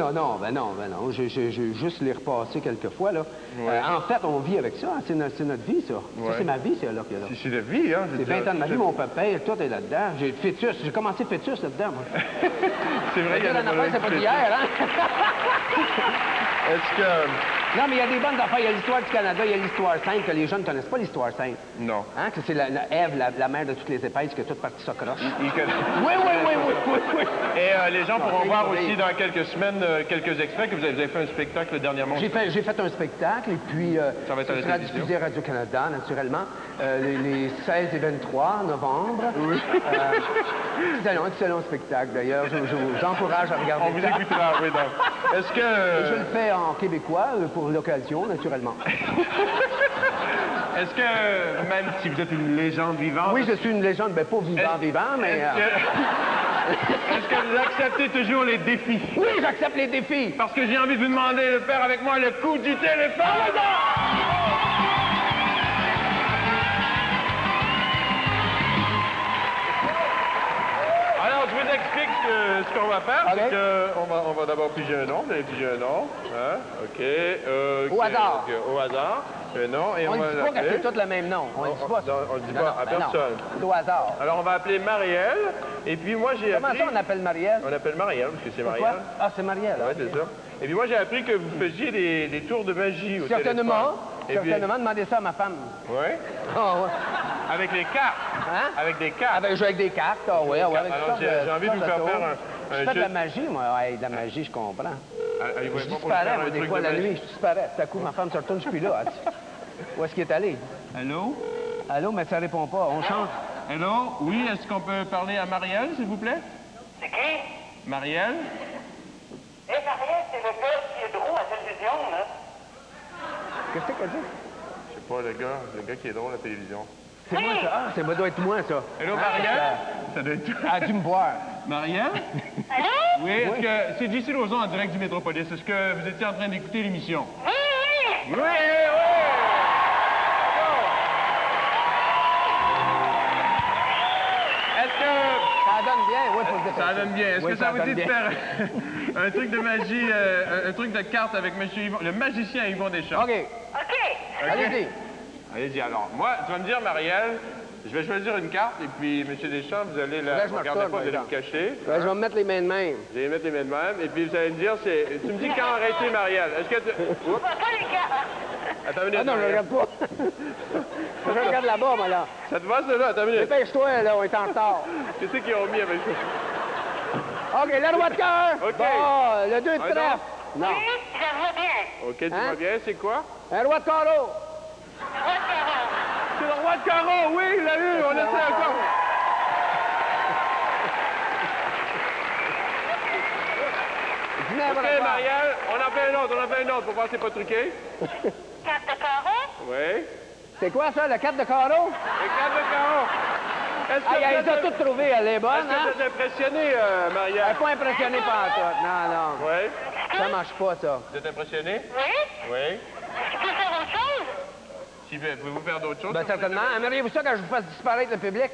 Non. J'ai juste les repassé quelques fois, là. Ouais. En fait, on vit avec ça. C'est notre vie, ça. Ouais. Ça, c'est ma vie, c'est là. C'est la vie, hein? C'est 20 ans de ma vie, mon papa, tout est là-dedans. J'ai commencé fœtus là-dedans, moi. C'est vrai, il y a la affaire, c'est pas d'hier, hein? Est-ce que... Non, mais il y a des bonnes affaires. Il y a l'histoire du Canada, il y a l'histoire sainte, que les jeunes ne connaissent pas l'histoire sainte. Non. Hein? Que c'est Ève, la mère de toutes les épaisses, qui a toute partie sa croche. Oui. Et les gens pourront voir aussi dans quelques semaines quelques extraits que vous avez fait un spectacle dernièrement. J'ai fait un spectacle, et puis ça va être sera diffusé à Radio-Canada, naturellement, les 16 et 23 novembre. Oui. C'est un excellent spectacle, d'ailleurs. J'encourage à regarder ça. On vous écoutera, oui, donc. Est-ce que... Je le fais en québécois, pour l'occasion, naturellement. Est-ce que, même si vous êtes une légende vivante... Oui, je suis une légende, ben pas vivant, mais... Est-ce que vous acceptez toujours les défis? Oui, j'accepte les défis. Parce que j'ai envie de vous demander de faire avec moi le coup du téléphone. Alors, je vous explique ce qu'on va faire. Okay. C'est qu'on va d'abord piger un nom. Vous allez piger un nom. Hein? OK. Au hasard. Au hasard. Un nom. Et on ne dit pas que c'est tous le même nom. On ne dit pas à personne. C'est au hasard. Alors, on va appeler Marielle. Et puis moi, j'ai appris... Comment ça, on appelle Marielle? On appelle Marielle, parce que c'est Marielle. Ah, c'est Marielle. Oui, c'est ça. Et puis moi, j'ai appris que vous faisiez des tours de magie au Certainement. téléphone. Certainement, demandez ça à ma femme. Oui? Ah, ouais. Avec les cartes? Hein? Avec des cartes? Avec des cartes, ah oui. Alors, j'ai envie de vous faire faire un je fais de la magie, moi. Ouais, de la magie, je comprends. Je disparais, moi, des fois, la nuit, je disparais. Tout à coup, ma femme se retourne, je suis plus là. Où est-ce qu'il est allé? Allô? Allô, mais ça répond pas. On change. Allô? Oui, est-ce qu'on peut parler à Marielle, s'il vous plaît? C'est qui? Marielle? Marielle, c'est le gars qui est drôle à la télévision, là. Qu'est-ce que t'as dit? Je sais pas, le gars qui est drôle à la télévision. C'est moi, ça? Ah, ça doit être moi, ça. Allô, Marielle? Ça doit être... Elle a dû me voir. Marielle? Allô? Oui, est-ce que... C'est JC Lauzon en direct du Métropolis. Est-ce que vous étiez en train d'écouter l'émission? Oui! Oui! Est-ce que... Ça donne bien, oui, pour le défendre. Ça donne bien. Est-ce que ça vous dit de faire un truc de magie, un truc de cartes avec M. Yvon, le magicien Yvon Deschamps? OK. Allez-y. Allez-y, alors. Moi, tu vas me dire, Marielle, je vais choisir une carte, et puis, M. Deschamps, vous allez la... Regardez pas, vous allez me cacher. Ouais, je vais me mettre les mains de même. Je vais mettre les mains de même, et puis vous allez me dire, c'est... Tu me dis quand arrêter, Marielle. Est-ce que tu... Pas les cartes. Attends une minute. Ah non, je regarde pas. Je regarde de là-bas, moi, là. Ça te va, ça, là? Attends une minute. Dépêche-toi, là, on est en retard. Qu'est-ce qu'ils ont mis avec ça? OK, le roi de cœur. OK. Bon, le 2 de trèfle. Non. Oui, ça va bien. OK, tu vas bien, c'est quoi? Un roi de carreau. C'est le roi de carreau, oui, il l'a eu, on essaie encore. OK, Marielle, on en fait un autre, pour voir si c'est pas truqué. 4 de carreau? Oui. C'est quoi, ça, le 4 de carreau? Le 4 de carreau. Ah, elle les a toutes trouvées, elle est bonne, hein? Est-ce que vous êtes impressionné, Marielle? Elle n'est pas impressionnée par toi. Non, non. Oui. Ça marche pas, ça. Vous êtes impressionné? Oui. Oui. Est-ce que tu peux faire autre chose? Si, pouvez-vous faire d'autres choses? Ben, certainement. Aimeriez-vous ça quand je vous fasse disparaître le public?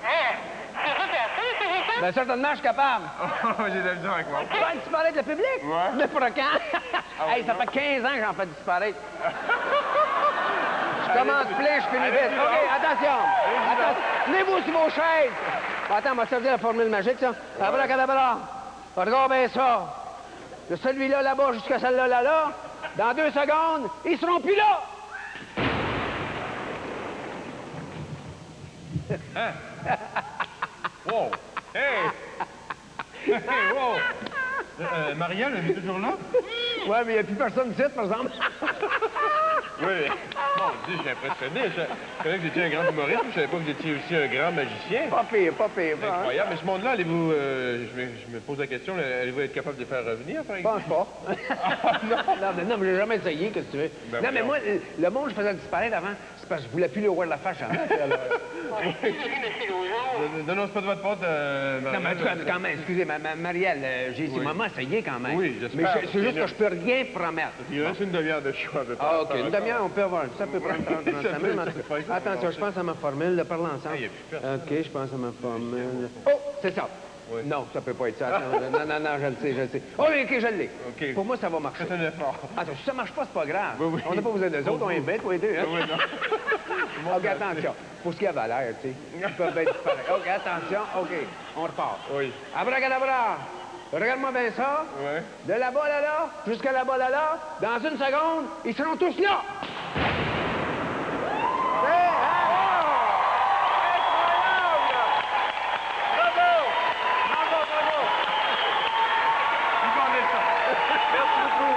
Hein? Tu veux faire ça, c'est ça? Ben, certainement, je suis capable. J'ai de la misère avec moi. Faire disparaître le public? Ouais. Mais pour quand? Hey, ça fait 15 ans que j'en fais disparaître. Je commence plein, je finis vite. OK, attention. Tenez-vous sur vos chaises. Attends, on va servir la formule magique, ça. Abracadabra. Regarde bien ça. De celui-là là-bas jusqu'à celle-là là. Dans 2 secondes, ils seront plus là. Hein? Wow! Hey! Hey, wow! Marielle, elle est toujours là? Ouais, mais il n'y a plus personne ici, par exemple. Oui. Mon Dieu, je suis impressionné. Je savais que vous étiez un grand humoriste, mais je savais pas que vous étiez aussi un grand magicien. Pas pire, pas pire. C'est incroyable. Mais ce monde-là, allez-vous... je me pose la question, allez-vous être capable de les faire revenir, par exemple? Je pense pas. Non, mais j'ai jamais essayé, qu'est-ce que tu veux. Ben, non, mais moi, le monde, je faisais disparaître avant, c'est parce que je voulais plus le voir de la face jamais. Non, c'est pas de votre faute, Marielle. Non, mais en tout cas, quand même, excusez, Marielle, j'ai dit, maman, essayez quand même. Oui, j'espère. Mais c'est juste que je peux rien promettre. Il reste une demi-heure de choix. Ah, OK. Une demi-heure, on peut avoir. Ça peut prendre 30 minutes. Attention, je pense à ma formule. Là, parlons ensemble. OK, je pense à ma formule. Oh, c'est ça. Oui. Non, ça peut pas être ça. Attends, non, je le sais. Oh, OK, je l'ai. Okay. Pour moi, ça va marcher. C'est un effort. Attends, si ça marche pas, c'est pas grave. Oui. On n'a pas besoin d'eux autres, on est bêtes, tous les deux. Hein? Oui, non. OK, attention. Pour ce qui a valeur, tu sais. Ils peuvent être disparaître. OK, attention. OK, on repart. Oui. Abracadabra. Regarde-moi bien ça. Oui. De là-bas, là, jusqu'à là-bas, là. Dans 1 seconde, ils seront tous là.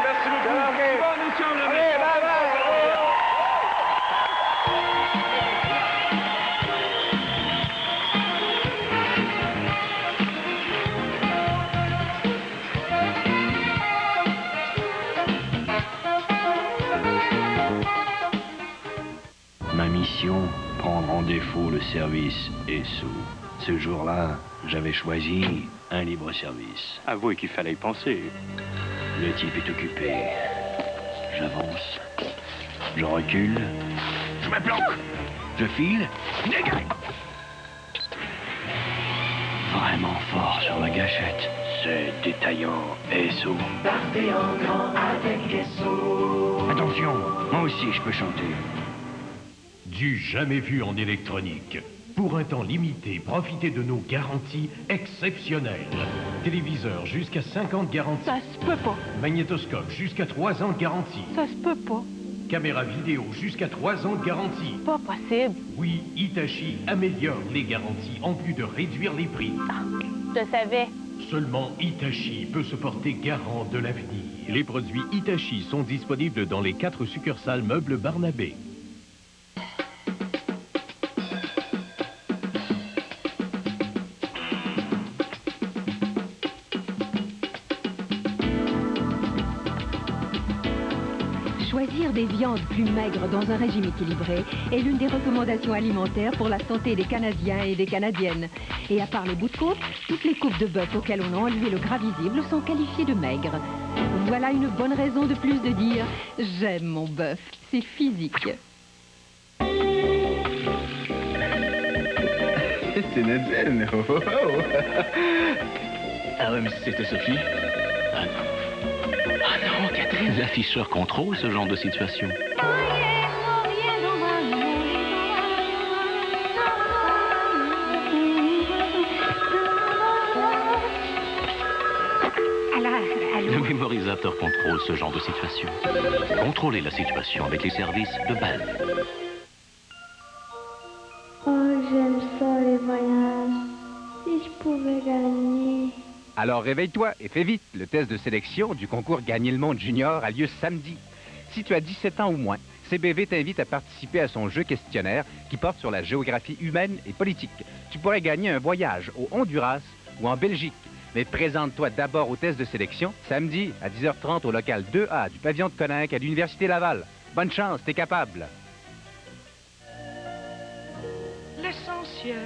Merci beaucoup. Bonne émission, le bye. Ma mission, prendre en défaut le service ESSO. Ce jour-là, j'avais choisi un libre-service. Avouez qu'il fallait y penser. Le type est occupé. J'avance. Je recule. Je me planque. Je file. Dégage. Vraiment fort sur la gâchette. C'est détaillant ESSO. Partez en grand avec ESSO. Attention, moi aussi je peux chanter. Du jamais vu en électronique. Pour un temps limité, profitez de nos garanties exceptionnelles. Téléviseur jusqu'à 5 ans de garantie. Ça se peut pas. Magnétoscope jusqu'à 3 ans de garantie. Ça se peut pas. Caméra vidéo jusqu'à 3 ans de garantie. Pas possible. Oui, Hitachi améliore les garanties en plus de réduire les prix. Ah, je savais. Seulement Hitachi peut se porter garant de l'avenir. Les produits Hitachi sont disponibles dans les 4 succursales Meubles Barnabé. Choisir des viandes plus maigres dans un régime équilibré est l'une des recommandations alimentaires pour la santé des Canadiens et des Canadiennes. Et à part les bouts de côte, toutes les coupes de bœuf auxquelles on a enlevé le gras visible sont qualifiées de maigres. Voilà une bonne raison de plus de dire « J'aime mon bœuf, c'est physique ». C'est Nadine. Oh, oh, oh. Ah ouais, mais c'était Sophie. Ah non. Ah non, Catherine. L'afficheur contrôle ce genre de situation. Le mémorisateur contrôle ce genre de situation. Contrôlez la situation avec les services de BAL. Alors réveille-toi et fais vite. Le test de sélection du concours Gagner le monde junior a lieu samedi. Si tu as 17 ans ou moins, CBV t'invite à participer à son jeu questionnaire qui porte sur la géographie humaine et politique. Tu pourrais gagner un voyage au Honduras ou en Belgique. Mais présente-toi d'abord au test de sélection samedi à 10h30 au local 2A du pavillon de Coninck à l'Université Laval. Bonne chance, t'es capable. L'essentiel,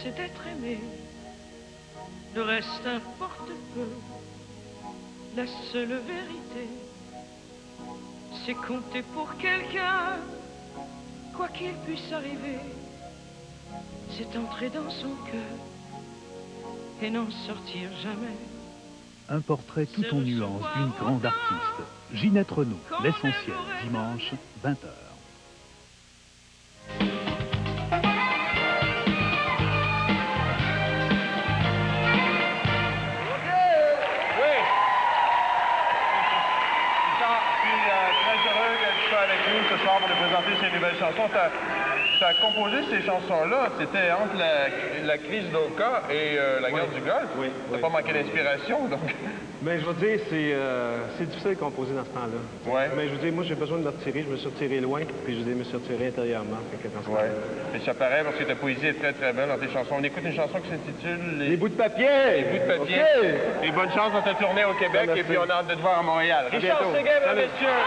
c'est d'être aimé. Le reste importe peu. La seule vérité, c'est compter pour quelqu'un, quoi qu'il puisse arriver. C'est entrer dans son cœur et n'en sortir jamais. Un portrait tout en nuances d'une grande artiste. Ginette Renaud, L'essentiel, dimanche, 20h. Ce soir pour nous présenter ses nouvelles chansons. Tu as composé ces chansons-là, c'était entre la crise d'Oka et la guerre du Golfe. Oui. T'as pas manqué d'inspiration, donc. Ben, je veux dire, c'est difficile de composer dans ce temps-là. Ouais. Mais je veux dire, moi, j'ai besoin de me retirer. Je me suis retiré loin, puis je me suis retiré intérieurement. Fait que dans ce temps-là. Et ça paraît parce que ta poésie est très, très belle dans tes chansons. On écoute une chanson qui s'intitule Les bouts de papier! Les bouts de papier. Okay. Et bonne chance dans ta tournée au Québec, et puis on a hâte de te voir à Montréal. Richard Séguin, mesdames et messieurs.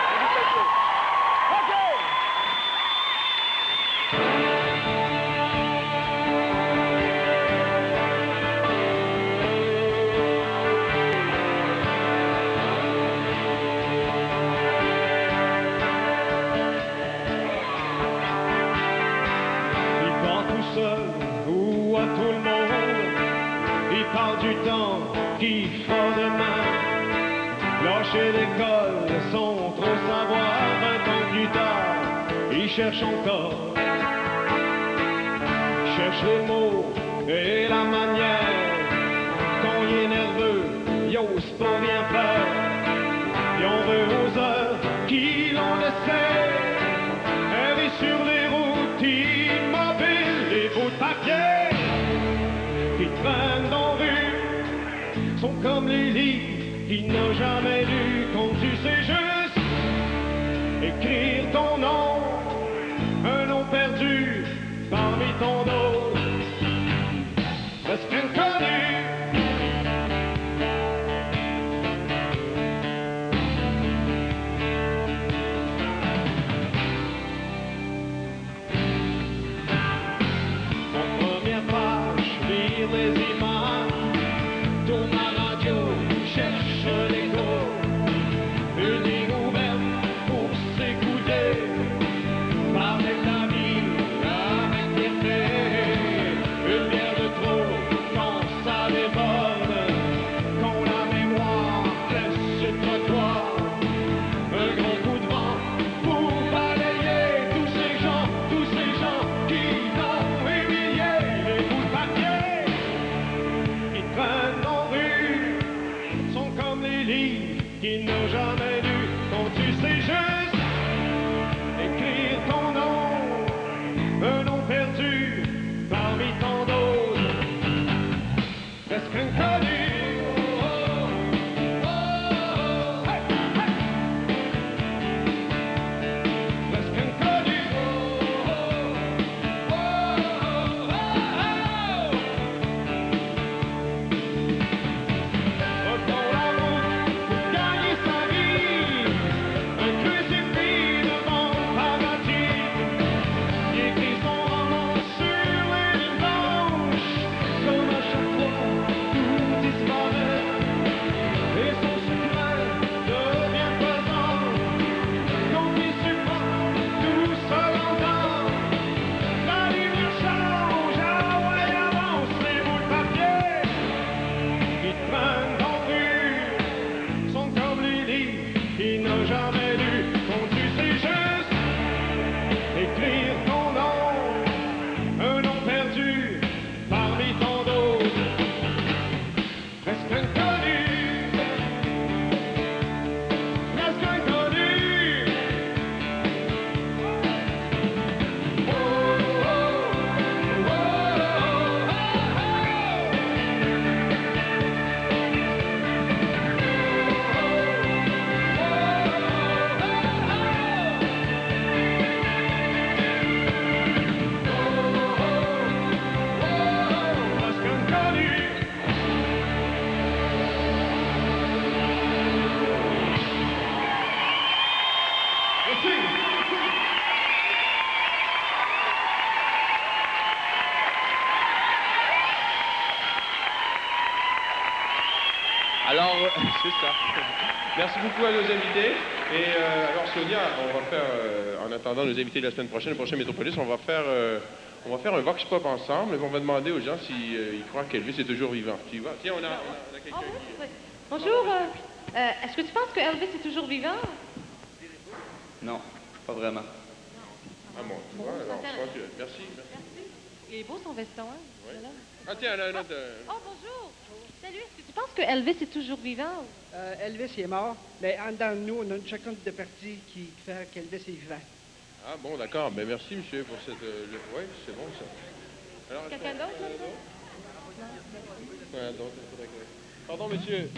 Qui fera demain, lâcher l'école sans trop savoir, 20 ans plus tard, il cherche encore, cherche les mots et la manière, quand il est nerveux, il ose pas bien faire, et on veut aux heures qui l'on essaie, errer sur les routes immobiles, les bouts de papier qui traînent dans rue, sont comme les livres qu'il n'a jamais lus. Quand tu sais juste écrire ton nom, un nom perdu parmi tant d'autres, presque inconnu. En première page, lire les images, tourne à radio, cherche l'écho, une ligne ouverte pour s'écouter, C'est ça. Merci beaucoup à nos invités. Et alors, Sonia, on va faire, en attendant nos invités de la semaine prochaine, le prochain Métropolis, on va faire un vox pop ensemble. Et on va demander aux gens s'ils croient qu'Elvis est toujours vivant. Tu y vas? Tiens, on a quelqu'un qui... Bonjour. Est-ce que tu penses que Elvis est toujours vivant? Non, pas vraiment. Ah bon, tu vois, alors, merci. Il est beau son veston, hein? Oui. Ah tiens, là, un autre... Oh, bonjour. Salut, est-ce que tu penses que Elvis est toujours vivant? Elvis, il est mort, mais en dedans de nous, on a une chacun de parties qui fait qu'Elvis est vivant. Ah bon, d'accord. Ben, merci, monsieur, pour cette... Oui, c'est bon, ça. Alors, quelqu'un d'autre, là? Ouais, d'autres. Pardon, monsieur.